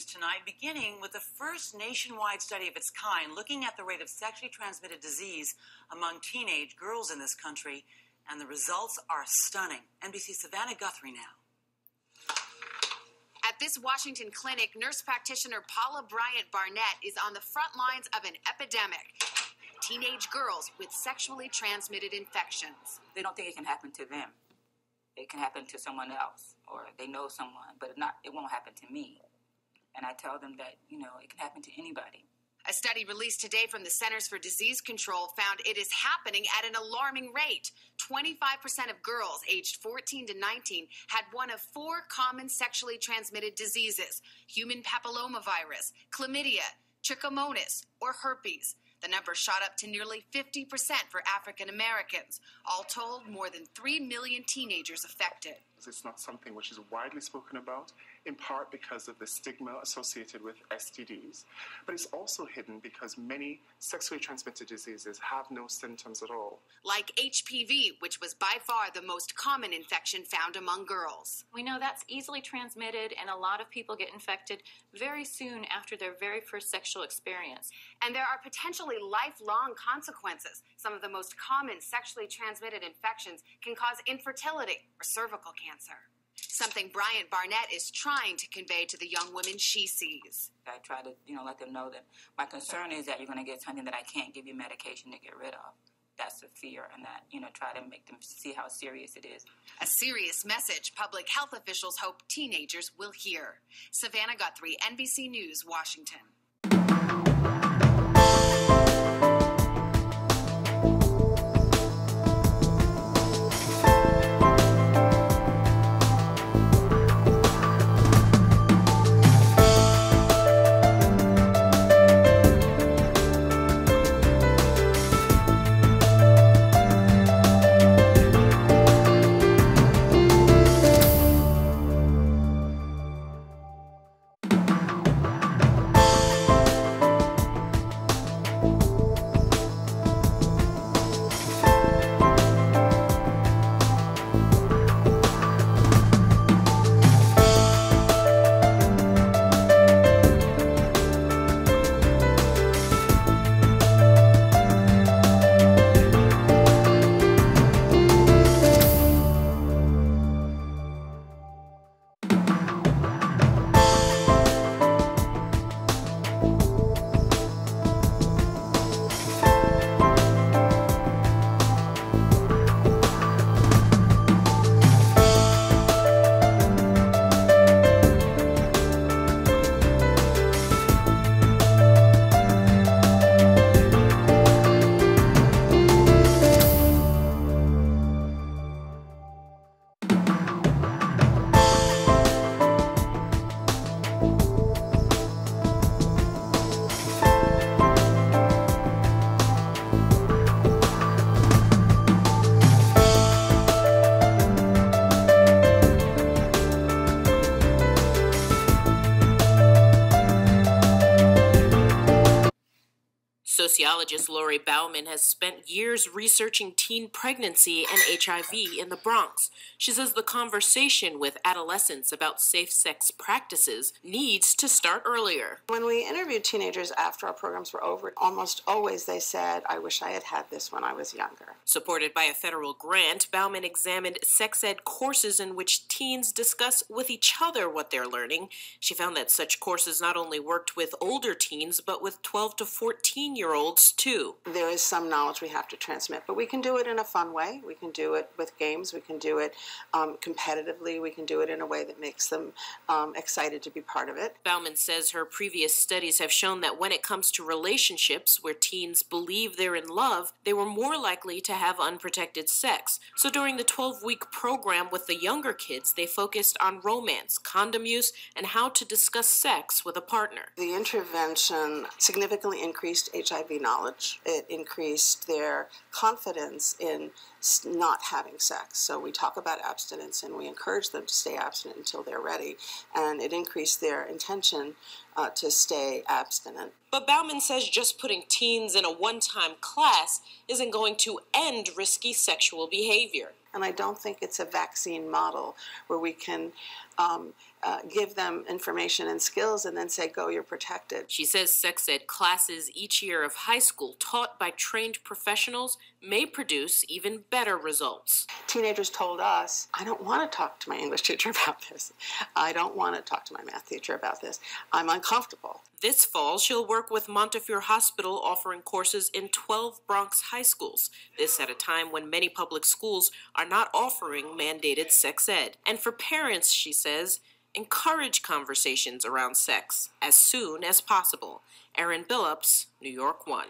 News tonight, beginning with the first nationwide study of its kind looking at the rate of sexually transmitted disease among teenage girls in this country, and the results are stunning. NBC's Savannah Guthrie now. At this Washington clinic, nurse practitioner Paula Bryant Barnett is on the front lines of an epidemic. Teenage girls with sexually transmitted infections. They don't think it can happen to them. It can happen to someone else, or they know someone, but it won't happen to me. And I tell them that, it can happen to anybody. A study released today from the Centers for Disease Control found it is happening at an alarming rate. 25% of girls aged 14 to 19 had one of 4 common sexually transmitted diseases: human papillomavirus, chlamydia, trichomonas, or herpes. The number shot up to nearly 50% for African Americans. All told, more than 3 million teenagers affected. It's not something which is widely spoken about, in part because of the stigma associated with STDs, but it's also hidden because many sexually transmitted diseases have no symptoms at all. Like HPV, which was by far the most common infection found among girls. We know that's easily transmitted, and a lot of people get infected very soon after their very first sexual experience. And there are potentially lifelong consequences. Some of the most common sexually transmitted infections can cause infertility or cervical cancer. Something Bryant Barnett is trying to convey to the young women she sees. I try to, let them know that my concern is that you're going to get something that I can't give you medication to get rid of. That's the fear, and that, try to make them see how serious it is. A serious message public health officials hope teenagers will hear. Savannah Guthrie, NBC News, Washington. Sociologist Lori Bauman has spent years researching teen pregnancy and HIV in the Bronx. She says the conversation with adolescents about safe sex practices needs to start earlier. When we interviewed teenagers after our programs were over, almost always they said, "I wish I had had this when I was younger." Supported by a federal grant, Bauman examined sex ed courses in which teens discuss with each other what they're learning. She found that such courses not only worked with older teens, but with 12 to 14-year-olds too. There is some knowledge we have to transmit, but we can do it in a fun way. We can do it with games. We can do it competitively. We can do it in a way that makes them excited to be part of it. Bauman says her previous studies have shown that when it comes to relationships where teens believe they're in love, they were more likely to have unprotected sex. So during the 12-week program with the younger kids, they focused on romance, condom use, and how to discuss sex with a partner. The intervention significantly increased HIV knowledge. It increased their confidence in not having sex. So we talk about abstinence and we encourage them to stay abstinent until they're ready. And it increased their intention to stay abstinent. But Bauman says just putting teens in a one-time class isn't going to end risky sexual behavior. And I don't think it's a vaccine model where we can give them information and skills and then say, go, you're protected. She says sex ed classes each year of high school taught by trained professionals may produce even better results. Teenagers told us, I don't want to talk to my English teacher about this. I don't want to talk to my math teacher about this. I'm uncomfortable. This fall, she'll work with Montefiore Hospital offering courses in 12 Bronx high schools. This at a time when many public schools are not offering mandated sex ed. And for parents, she says, encourage conversations around sex as soon as possible. Erin Billups, New York 1.